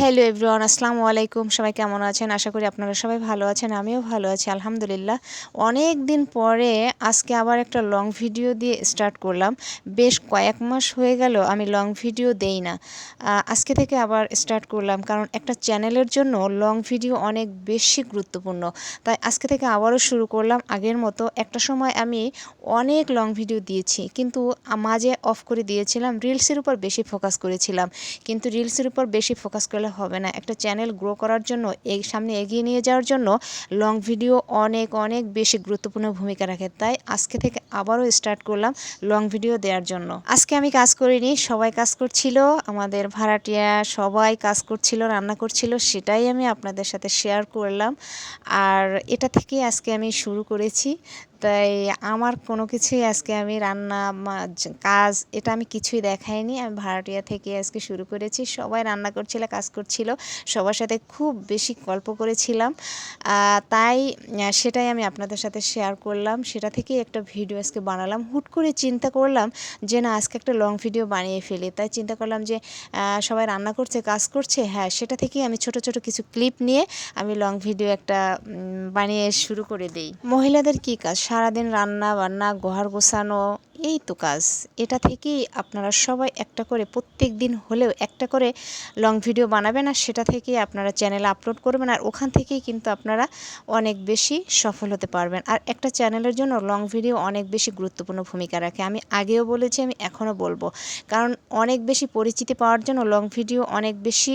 Hello everyone, আসসালামু আলাইকুম। সবাই কেমন আছেন? আশা করি আপনারা সবাই ভালো আছেন। আমিও ভালো আছি আলহামদুলিল্লাহ। অনেক দিন পরে আজকে আবার একটা লং ভিডিও দিয়ে স্টার্ট করলাম। বেশ কয়েক মাস হয়ে গেল আমি লং ভিডিও দেই না। আজকে থেকে আবার স্টার্ট করলাম, কারণ একটা চ্যানেলের জন্য লং ভিডিও অনেক বেশি গুরুত্বপূর্ণ। তাই আজকে থেকে আবারও শুরু করলাম আগের মতো। একটা সময় আমি অনেক লং ভিডিও দিয়েছি, কিন্তু মাঝে অফ করে দিয়েছিলাম। রিলসের উপর বেশি ফোকাস করেছিলাম, কিন্তু রিলসের উপর বেশি ফোকাস করলে হবে না। একটা চ্যানেল গ্রো করার জন্য, এই সামনে এগিয়ে নিয়ে যাওয়ার জন্য লং ভিডিও অনেক অনেক বেশি গুরুত্বপূর্ণ ভূমিকা রাখে। তাই আজকে থেকে আবারও স্টার্ট করলাম লং ভিডিও দেওয়ার জন্য। আজকে আমি কাজ করিনি, সবাই কাজ করছিল, আমাদের ভাড়াটিয়া সবাই কাজ করছিল, রান্না করছিল, সেটাই আমি আপনাদের সাথে শেয়ার করলাম। আর এটা থেকে আজকে আমি শুরু করেছি। তাই আমার কোনো কিছুই আজকে আমি রান্না কাজ এটা আমি কিছুই দেখাইনি। আমি ভাড়াটিয়া থেকে আজকে শুরু করেছি। সবাই রান্না করছিল, কাজ করছিল, সবার সাথে খুব বেশি গল্প করেছিলাম। তাই সেটাই আমি আপনাদের সাথে শেয়ার করলাম। সেটা থেকেই একটা ভিডিও আজকে বানালাম। হুট করে চিন্তা করলাম যে না, আজকে একটা লং ভিডিও বানিয়ে ফেলি। তাই চিন্তা করলাম যে সবাই রান্না করছে, কাজ করছে, হ্যাঁ, সেটা থেকেই আমি ছোট ছোট কিছু ক্লিপ নিয়ে আমি লং ভিডিও একটা বানিয়ে শুরু করে দিই। মহিলাদের কি কাজ? সারাদিন রান্না বান্না, ঘর গোছানো, এই তো কাজ। এটা থেকেই আপনারা সবাই একটা করে প্রত্যেক দিন হলেও একটা করে লং ভিডিও বানাবেন, আর সেটা থেকেই আপনারা চ্যানেলে আপলোড করবেন। আর ওখান থেকেই কিন্তু আপনারা অনেক বেশি সফল হতে পারবেন। আর একটা চ্যানেলের জন্য লং ভিডিও অনেক বেশি গুরুত্বপূর্ণ ভূমিকা রাখে। আমি আগেও বলেছি, আমি এখনও বলবো, কারণ অনেক বেশি পরিচিতি পাওয়ার জন্য লং ভিডিও অনেক বেশি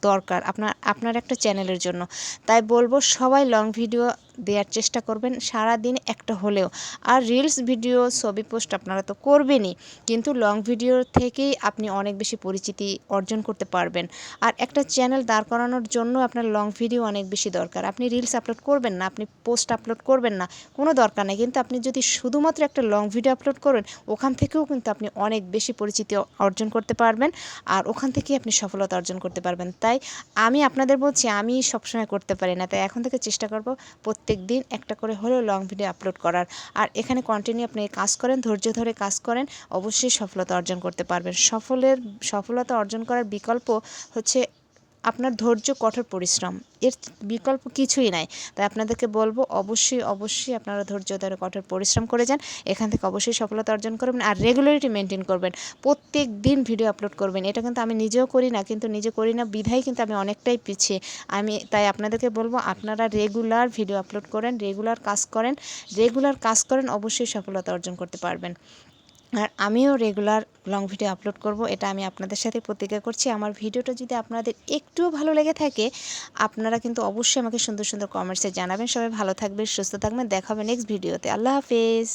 দরকার আপনার একটা চ্যানেলের জন্য। তাই বলবো সবাই লং ভিডিও দেওয়ার চেষ্টা করবেন, সারা দিন একটা হলেও। আর রিলস ভিডিও, ছবি পোস্ট আপনারা তো করবেনই, কিন্তু লং ভিডিও থেকেই আপনি অনেক বেশি পরিচিতি অর্জন করতে পারবেন। আর একটা চ্যানেল দাঁড় করানোর জন্য আপনার লং ভিডিও অনেক বেশি দরকার। আপনি রিলস আপলোড করবেন না, আপনি পোস্ট আপলোড করবেন না, কোনো দরকার নেই, কিন্তু আপনি যদি শুধুমাত্র একটা লং ভিডিও আপলোড করেন, ওখান থেকেও কিন্তু আপনি অনেক বেশি পরিচিতি অর্জন করতে পারবেন। আর ওখান থেকেই আপনি সফলতা অর্জন করতে পারবেন। তাই আমি আপনাদের বলছি, আমি সবসময় করতে পারি না, তাই এখন থেকে চেষ্টা করব প্রত্যেক দিন একটা করে হলেও লং ভিডিও আপলোড করার। আর এখানে কন্টিনিউ আপনি কাজ করেন, ধৈর্য ধরে কাজ করেন, অবশ্যই সফলতা অর্জন করতে পারবেন। সফলতা অর্জন করার বিকল্প হচ্ছে আপনার ধৈর্য, কঠোর পরিশ্রম, এর বিকল্প কিছুই নাই। তাই আপনাদেরকে বলবো অবশ্যই অবশ্যই আপনারা ধৈর্য ধরে কঠোর পরিশ্রম করে যান, এখান থেকে অবশ্যই সফলতা অর্জন করবেন। আর রেগুলারিটি মেনটেন করবেন, প্রত্যেক দিন ভিডিও আপলোড করবেন। এটা কিন্তু আমি নিজেও করি না, কিন্তু নিজে করি না বিধায় কিন্তু আমি অনেকটাই পিছিয়ে। তাই আপনাদেরকে বলবো আপনারা রেগুলার ভিডিও আপলোড করেন, রেগুলার কাজ করেন, অবশ্যই সফলতা অর্জন করতে পারবেন। আর আমিও রেগুলার লং ভিডিও আপলোড করব, এটা আমি আপনাদের সাথে প্রতিজ্ঞা করছি। আমার ভিডিওটা যদি আপনাদের একটুও ভালো লেগে থাকে, আপনারা কিন্তু অবশ্যই আমাকে সুন্দর সুন্দর কমেন্টসে জানাবেন। সবাই ভালো থাকবেন, সুস্থ থাকবেন, দেখা হবে নেক্সট ভিডিওতে। আল্লাহ হাফেজ।